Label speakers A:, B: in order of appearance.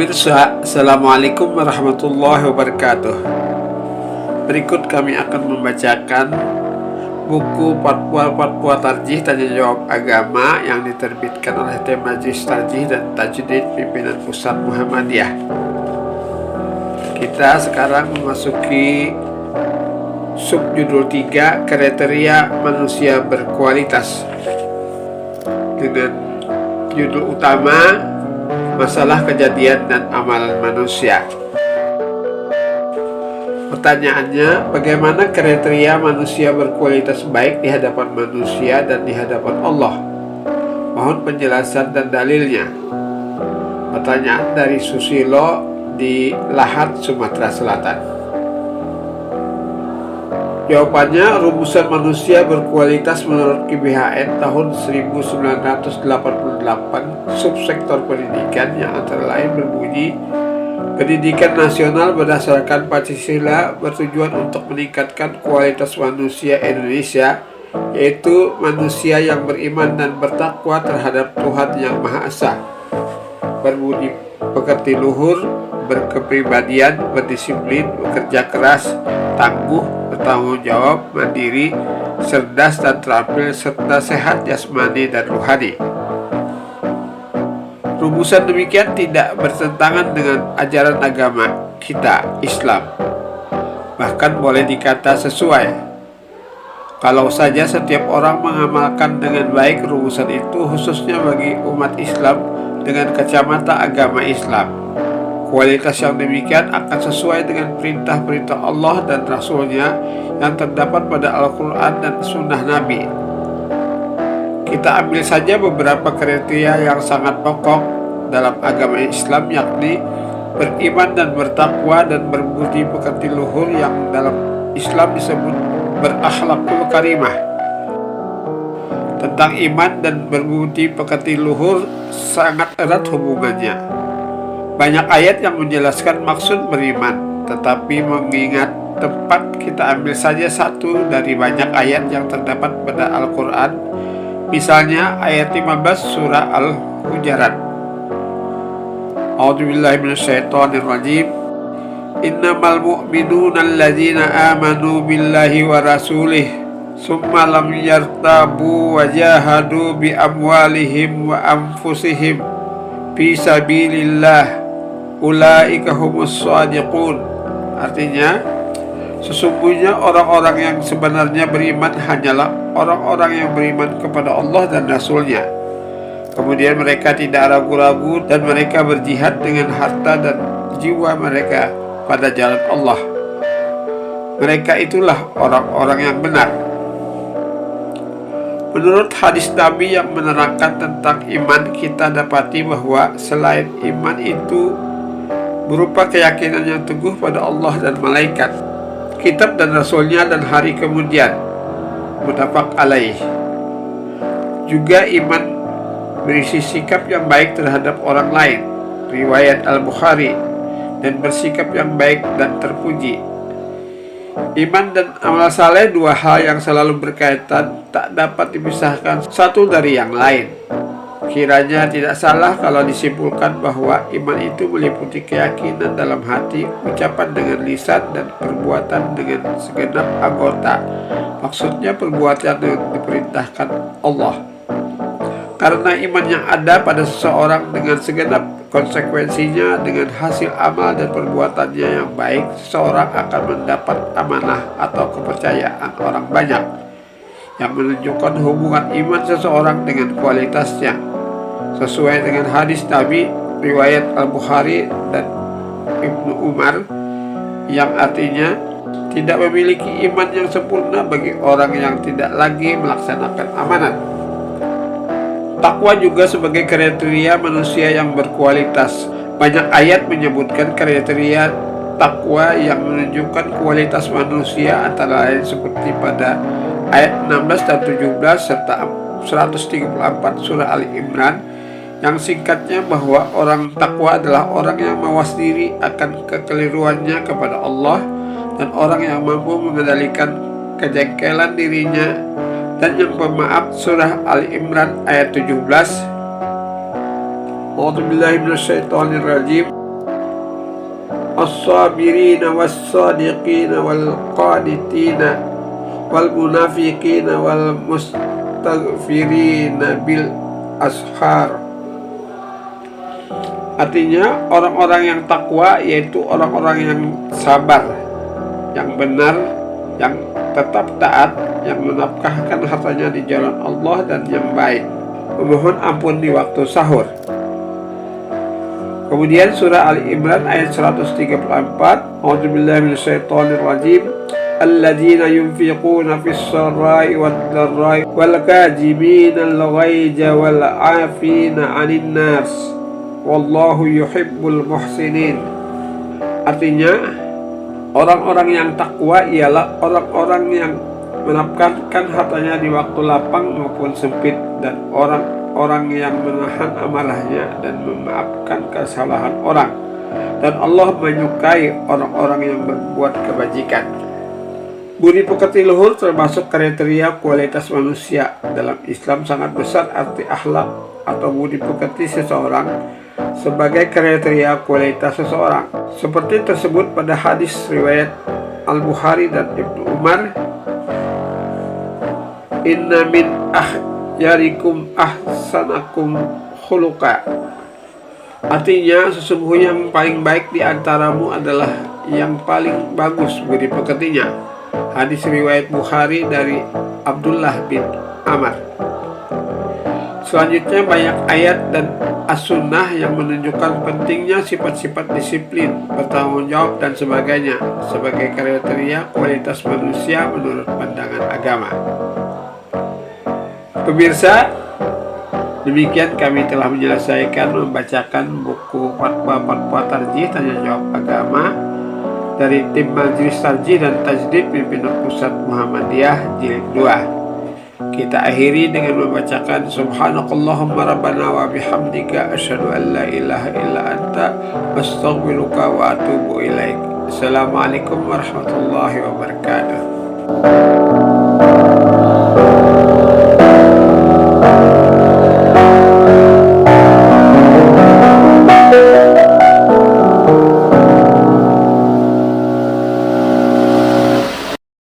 A: Pemirsa, Assalamualaikum warahmatullahi wabarakatuh. Berikut kami akan membacakan buku Fatwa Tarjih Tanya Jawab Agama yang diterbitkan oleh Tim Majelis Tarjih dan Tajdid Pimpinan Pusat Muhammadiyah. Kita sekarang memasuki subjudul 3, kriteria manusia berkualitas, dengan judul utama masalah kejadian dan amalan manusia. Pertanyaannya, bagaimana kriteria manusia berkualitas baik di hadapan manusia dan di hadapan Allah? Mohon penjelasan dan dalilnya. Pertanyaan dari Susilo di Lahat, Sumatera Selatan. Jawabannya, rumusan manusia berkualitas menurut GBHN tahun 1988 subsektor pendidikan yang antara lain berbunyi, pendidikan nasional berdasarkan Pancasila bertujuan untuk meningkatkan kualitas manusia Indonesia, yaitu manusia yang beriman dan bertakwa terhadap Tuhan Yang Maha Esa, berbudi pekerti luhur, berkepribadian, berdisiplin, bekerja keras, tangguh, bertanggung jawab, mandiri, cerdas dan terampil, serta sehat jasmani dan rohani. Rumusan demikian tidak bertentangan dengan ajaran agama kita, Islam. Bahkan boleh dikata sesuai. Kalau saja setiap orang mengamalkan dengan baik rumusan itu, khususnya bagi umat Islam dengan kacamata agama Islam, kualitas yang demikian akan sesuai dengan perintah-perintah Allah dan Rasul-Nya yang terdapat pada Al-Quran dan Sunnah Nabi. Kita ambil saja beberapa kriteria yang sangat pokok dalam agama Islam, yakni beriman dan bertakwa dan berbudi pekerti luhur, yang dalam Islam disebut berakhlakul karimah. Tentang iman dan berbudi pekerti luhur sangat erat hubungannya. Banyak ayat yang menjelaskan maksud beriman, tetapi mengingat tempat, kita ambil saja satu dari banyak ayat yang terdapat pada Al-Quran. Misalnya ayat 15 surah Al-Hujarat. A'udzubillahi minasyaitonirrajim. Innamal mu'minuna alladzina amanu billahi wa rasulih summa lam yartabu wa jahadu bi amwalihim wa anfusihim fi sabilillah ulaika humus shadiqun. Artinya, sesungguhnya orang-orang yang sebenarnya beriman hanyalah orang-orang yang beriman kepada Allah dan Rasul-Nya. Kemudian mereka tidak ragu-ragu dan mereka berjihad dengan harta dan jiwa mereka pada jalan Allah. Mereka itulah orang-orang yang benar. Menurut hadis Nabi yang menerangkan tentang iman, kita dapati bahwa selain iman itu berupa keyakinan yang teguh pada Allah dan malaikat, kitab dan Rasul-Nya dan hari kemudian, muttafaq alaih. Juga iman berisi sikap yang baik terhadap orang lain, riwayat Al-Bukhari, dan bersikap yang baik dan terpuji. Iman dan amal saleh, dua hal yang selalu berkaitan, tak dapat dipisahkan satu dari yang lain. Kiranya tidak salah kalau disimpulkan bahwa iman itu meliputi keyakinan dalam hati, ucapan dengan lisan, dan perbuatan dengan segenap anggota. Maksudnya perbuatan yang diperintahkan Allah. Karena iman yang ada pada seseorang dengan segenap konsekuensinya dengan hasil amal dan perbuatannya yang baik, seseorang akan mendapat amanah atau kepercayaan orang banyak, yang menunjukkan hubungan iman seseorang dengan kualitasnya, sesuai dengan hadis Nabi riwayat Al-Bukhari dan Ibnu Umar, yang artinya tidak memiliki iman yang sempurna bagi orang yang tidak lagi melaksanakan amanat. Takwa juga sebagai kriteria manusia yang berkualitas. Banyak ayat menyebutkan kriteria takwa yang menunjukkan kualitas manusia, antara lain seperti pada ayat 16 dan 17 serta 134 surah Ali Imran, yang singkatnya bahwa orang takwa adalah orang yang mawas diri akan kekeliruannya kepada Allah dan orang yang mampu mengendalikan kejengkelan dirinya dan yang pemaaf, surah Ali Imran ayat 17. A'udzubillahi minasyaitonirrajim. as-sabirina was-sadiqina wal-qanitina wal-munafiqina wal-mustaghfirina bil ashar. Artinya orang-orang yang takwa yaitu orang-orang yang sabar, yang benar, yang tetap taat, yang menafkahkan hartanya di jalan Allah dan yang baik, memohon ampun di waktu sahur. Kemudian surah Ali Imran ayat 134, A'udzubillahi minasyaitonirrajim. Alladzina yunfiquna fis sarai wad dharrai wal kadhibina al-ghaiza wal 'afina 'anil nas wallahu yuhibbul muhsinin. Artinya orang-orang yang takwa ialah orang-orang yang menafkahkan hartanya di waktu lapang maupun sempit, dan orang-orang yang menahan amarahnya dan memaafkan kesalahan orang, dan Allah menyukai orang-orang yang berbuat kebajikan. Budi pekerti luhur termasuk kriteria kualitas manusia. Dalam Islam sangat besar arti akhlak atau budi pekerti seseorang sebagai kriteria kualitas seseorang, seperti tersebut pada hadis riwayat Al-Bukhari dan Ibnu Umar, inna min ahyarikum ahsanakum khuluqa. Artinya sesungguhnya yang paling baik di antaramu adalah yang paling bagus budi pekertinya. Hadis riwayat Bukhari dari Abdullah bin Amr. Selanjutnya banyak ayat dan as-sunnah yang menunjukkan pentingnya sifat-sifat disiplin, bertanggung jawab dan sebagainya sebagai kriteria kualitas manusia menurut pandangan agama. Pemirsa, demikian kami telah menyelesaikan membacakan buku fatwa tarjih tanya jawab agama dari tim Majelis Tarjih dan Tajdid Pimpinan Pusat Muhammadiyah Jilid 2. Kita akhiri dengan membacakan Subhanakallahumma rabbana wa bihamdika asyhadu an la ilaha illa anta astaghfiruka wa atubu ilaik. Assalamualaikum warahmatullahi wabarakatuh.